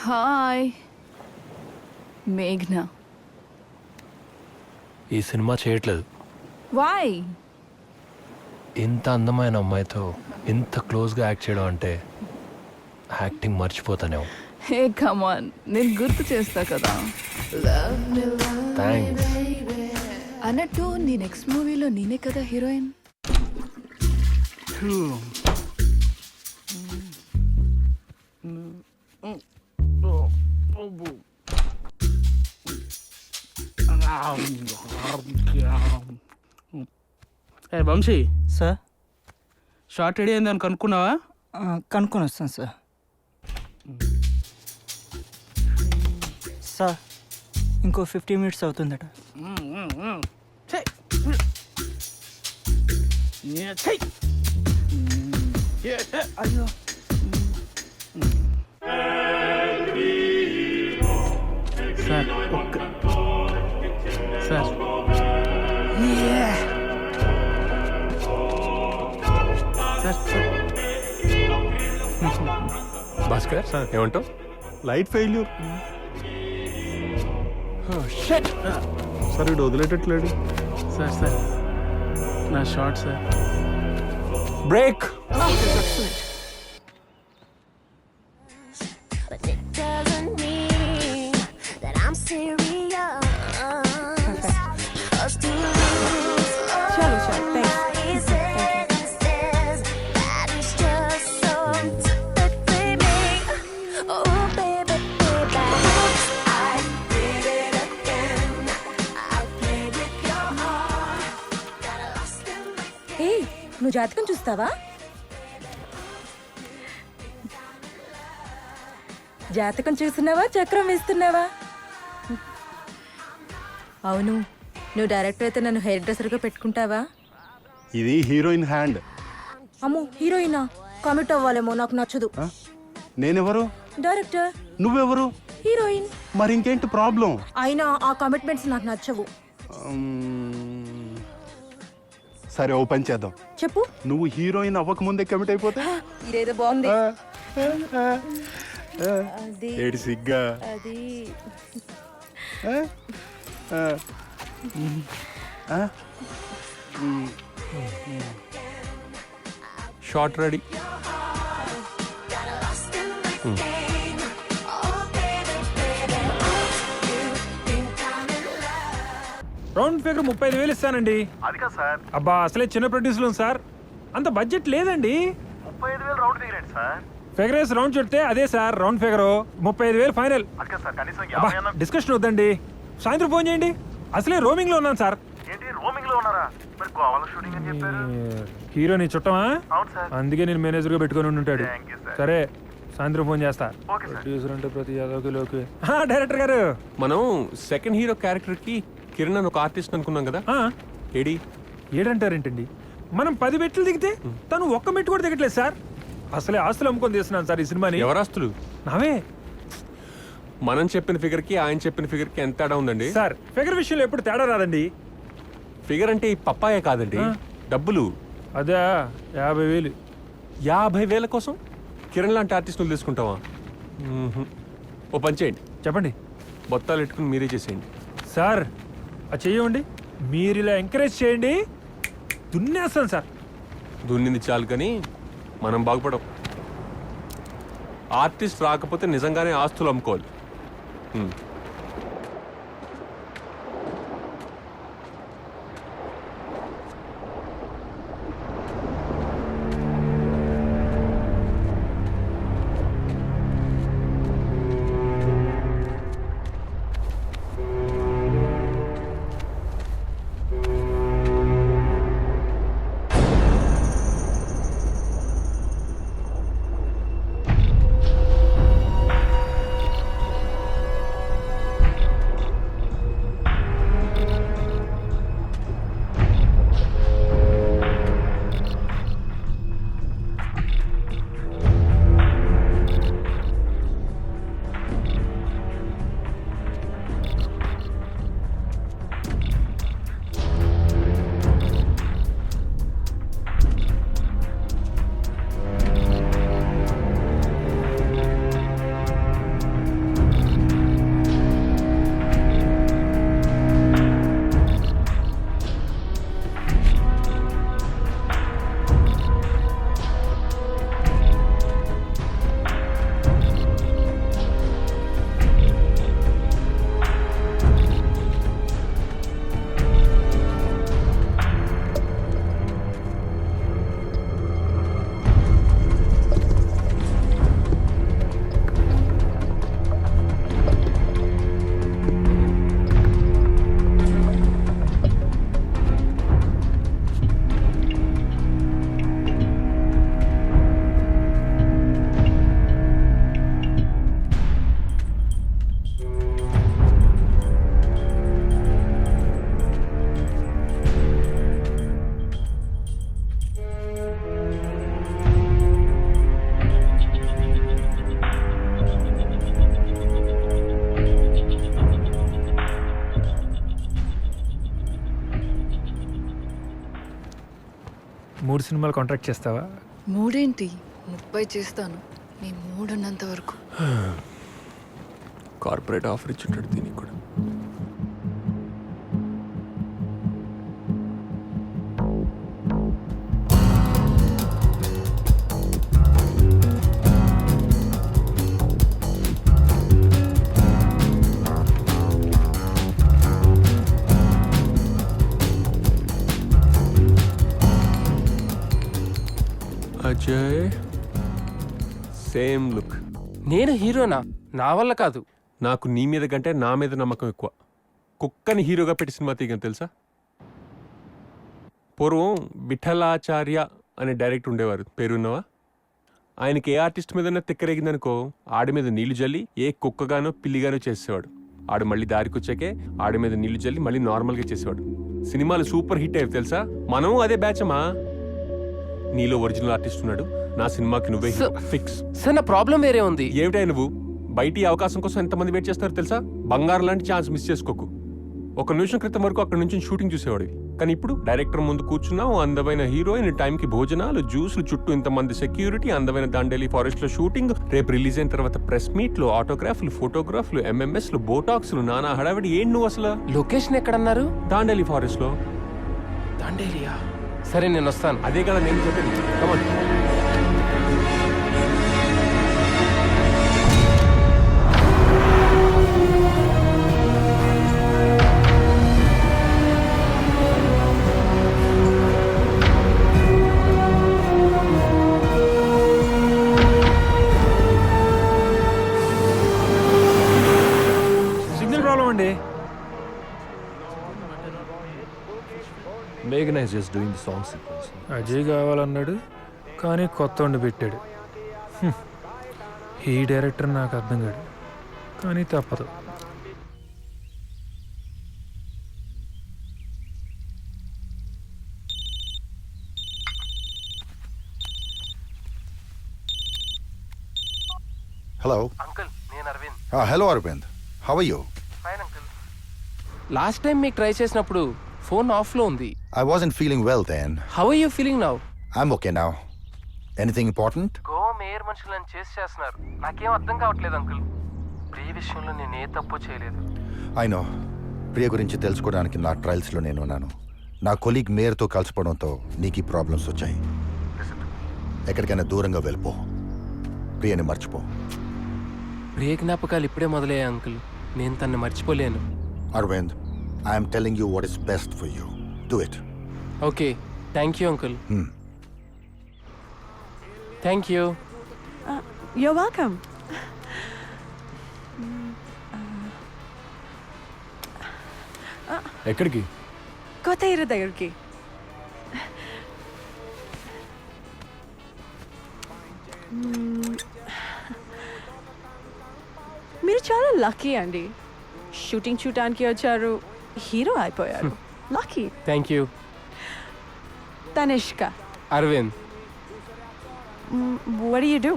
Hi మేఘ్నా. ఈ cinema చేయట్లేదు. వాయ్? ఇంత అందమైన అమ్మాయితో ఇంత క్లోజ్గా యాక్ట్ చేయడం అంటే యాక్టింగ్ మర్చిపోతానేమో. హే కమాన్, నేను గుర్తు చేస్తా కదా. థ్యాంక్స్. అన్నట్టు నీ నెక్స్ట్ మూవీలో నేనే కదా హీరోయిన్. ఏ వంశీ, సార్ షార్ట్ రెడీ అయిందని కనుక్కున్నావా? కనుక్కొని వస్తాను సార్. సార్ ఇంకో 50 minutes అవుతుందట. ఛై! ఛై! అయ్యో సార్ సార్ భాస్కర్ ఏమంటావు? Light failure. సరే వదిలేటట్లేడు. సార్ సార్ నా short sir. Break. But it doesn't mean that I'm serious. Us to lose. Chalo, thanks. He says that it's just so that baby. Oh baby, baby. I did it again. I played with your heart. Got lost in my ఏ నువ్వు జాతకం చూస్తావా? జాతకం చూస్తున్నావా, చక్రం వేస్తున్నావా? అవును, నువ్వు director అయితే నన్ను హెయిర్ డ్రెస్సర్గా పెట్టుకుంటావా? ఇది హీరోయిన్ హ్యాండ్. అమ్మో, హీరోయినా? కమిట్ అవ్వాలేమో, నాకు నచ్చదు. నేనెవరు? డైరెక్టర్. నువ్వెవరు? హీరోయిన్. మరి ఇంకేంటి ప్రాబ్లం? అయినా ఆ కమిట్మెంట్స్ నాకు నచ్చవు. సరే ఓ పని చేద్దాం. చెప్పు. నువ్వు హీరోయిన్ అవ్వక ముందే కమిట్ అయిపోతే ఇదేదో బాగుంది. ఏడు సిగ్గా. అది షార్ట్ రెడీ. రౌండ్ ఫిగర్ 35,000 ఇస్తానండి. అది కాదు సార్. అబ్బా, అసలే చిన్న ప్రొడ్యూసర్లు సార్, అంత బడ్జెట్ లేదండి. 35,000 రౌండ్ ఫిగర్ ఏంటి సార్? ఫిగర్ వేసి రౌండ్ చుడితే అదే సార్ రౌండ్ ఫిగర్. 35,000 ఫైనల్. అది కాదు సార్, కనీసం అబ్బా, 50 అన్న. డిస్కషన్ వద్దండి, సాయంత్రం ఫోన్ చేయండి. అసలే రోమింగ్ లో ఉన్నాను సార్. ఏంటి రోమింగ్ లో ఉన్నారా? మరి గోవాలో షూటింగ్ అని చెప్పారు. హీరో నీ చుట్టమా? అవును సార్. అందుకే నేను మేనేజర్ గా పెట్టుకొని ఉంటాడు. Thank you, sir. సరే, సాయంత్రం ఫోన్ చేస్తా. Okay sir. ప్రొడ్యూసర్ అంటే ప్రతి యాదవ్కి లోకి. డైరెక్టర్ గారు, మనం సెకండ్ హీరో క్యారెక్టర్ కి కిరణ్ అని ఒక ఆర్టిస్ట్ అనుకున్నాం కదా, ఏడి ఏడంటారేంటండి? మనం 10 మెట్లు దిగితే తను ఒక్క మెట్టు కూడా దిగట్లేదు సార్. అసలే ఆస్తులు అమ్ముకొని తీస్తున్నాను సార్ ఈ సినిమాని. ఎవరాస్తులు? నావే మనం చెప్పిన ఫిగర్ కి ఆయన చెప్పిన ఫిగర్ కి ఎంత తేడా ఉందండి సార్. ఫిగర్ విషయంలో ఎప్పుడు తేడా రాదండి. ఫిగర్ అంటే ఈ పప్పాయే కాదండి, డబ్బులు. అదే 50,000. 50,000 కోసం కిరణ్ లాంటి ఆర్టిస్టులు తీసుకుంటావా? ఓ పని చేయండి, చెప్పండి బొత్తాలు పెట్టుకుని మీరే చేసేయండి. సార్. అది చెయ్యండి, మీరు ఇలా ఎంకరేజ్ చేయండి, దున్నేస్తాను సార్. దున్నింది చాలు కానీ మనం బాగుపడం. ఆర్టిస్ట్ రాకపోతే నిజంగానే ఆస్తులు అమ్ముకోవాలి. 3 సినిమాలు కాంట్రాక్ట్ చేస్తావా? మూడేంటి 30 చేస్తాను నీ మూడున్నంత వరకు. కార్పొరేట్ ఆఫర్ ఇచ్చుంటాడు దీనికి కూడా. Ajay same look. నేను హీరోనా? నా వల్ల కాదు. నాకు నీ మీద కంటే నా మీద నమ్మకం ఎక్కువ. కుక్కని హీరోగా పెట్టి సినిమా తీయగలను తెలుసా? పూర్వం విఠలాచార్య అనే డైరెక్టర్ ఉండేవారు, పేరున్నవా? ఆయనకి ఏ ఆర్టిస్ట్ మీద తిక్కరేగిందనుకో ఆడి మీద నీళ్లు జల్లి ఏ కుక్కగానో పిల్లిగానో చేసేవాడు. ఆడు మళ్ళీ దారికి వచ్చాకే ఆడి మీద నీళ్లు జల్లి మళ్ళీ నార్మల్గా చేసేవాడు. సినిమాలు సూపర్ హిట్ అయ్యాయి తెలుసా? మనం అదే బ్యాచ్ అమ్మా. నీలో ఒరిజినల్ ఆర్టిస్ట్ ఉన్నాడు, నా సినిమాకి నువ్వే ఫిక్స్. సార్ నా ప్రాబ్లం వేరే ఉంది. ఏమిటా నువ్వు? బయట అవకాశం కోసం ఎంతమంది వెయిట్ చేస్తారో తెలుసా? బంగారం లాంటి ఛాన్స్ మిస్ చేసుకోకు. ఒక నిమిషం క్రితం వరకు అక్కడ నుంచి షూటింగ్ చూసేవాడివి, కానీ ఇప్పుడు డైరెక్టర్ ముందు కూర్చున్నావు, అందమైన హీరోయిన్, టైంకి భోజనాలు, జ్యూస్లు, చుట్టూ ఇంతమంది సెక్యూరిటీ, అందమైన దాండేలి ఫారెస్ట్ లో షూటింగ్, రేపు రిలీజ్ అయిన తర్వాత ప్రెస్ మీట్లు, ఆటోగ్రాఫ్లు, ఫోటోగ్రాఫ్లు, ఎంఎంఎస్లు, బోటాక్స్లు, నానా హడావిడి. ఏంటి నువ్వు అసలు? లొకేషన్ ఎక్కడన్నారు? దాండేలి ఫారెస్ట్ లో. దాండేలియా? సరే నేను వస్తాను. అదే కదా నేను చెప్పేది. Come on. సిగ్నల్ ప్రాబ్లం అండి. Meghna is just doing the song sequence. Ajay కావాలన్నాడు కానీ కొత్త వండి పెట్టాడు. ఈ డైరెక్టర్ నాకు అర్థం కాడు, కానీ తప్పదు. Hello. అంకుల్ నేను Arvind. Hello, Arvind. How are you? Fine uncle. Last time మీకు ట్రై చేసినప్పుడు ఫోన్ ఆఫ్ లో ఉంది. I wasn't feeling well then. How are you feeling now? I'm okay now. Anything important? Goa mayor మనుషులను చేసి చేస్తున్నారు. నాకేం అర్థం కావట్లేదు అంకుల్. ప్రియ విషయంలో నేను ఏ తప్పు చేయలేదు. I know. ప్రియ గురించి తెలుసుకోవడానికి నా ట్రయల్స్లో నేను ఉన్నాను. నా కొలీగ్ మేయర్తో కలిసిపోవడంతో నీకు ఈ ప్రాబ్లమ్స్ వచ్చాయి. ఎక్కడికైనా దూరంగా వెళ్ళిపో. ప్రియని మర్చిపో. ప్రియ జ్ఞాపకాలు ఇప్పుడే మొదలయ్యాయి అంకుల్. నేను తన్ని మర్చిపోలేను. Arvind, I am telling you what is best for you. Do it. Okay, thank you uncle. Thank you. You're welcome. ఎక్కడికి? కొత్త హీరో దగ్గరికి. మీరు చాలా లక్కీ అండి. షూటింగ్ చూడటానికి వచ్చారు, హీరో అయిపోయారు. Lucky. Thank you. Tanishka. Aravind. What do you do?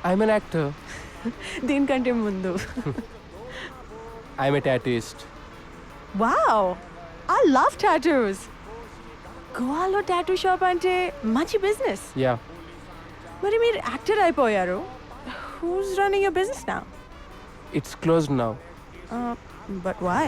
I'm an actor. దీనికంటే ముందు. I'm a tattooist. Wow! I love tattoos. గోవాలో టాటూ షాప్ అంటే మంచి బిజినెస్. యా. మరి మీరు యాక్టర్ అయిపోయారు. Who's running your business now? It's closed now. But why?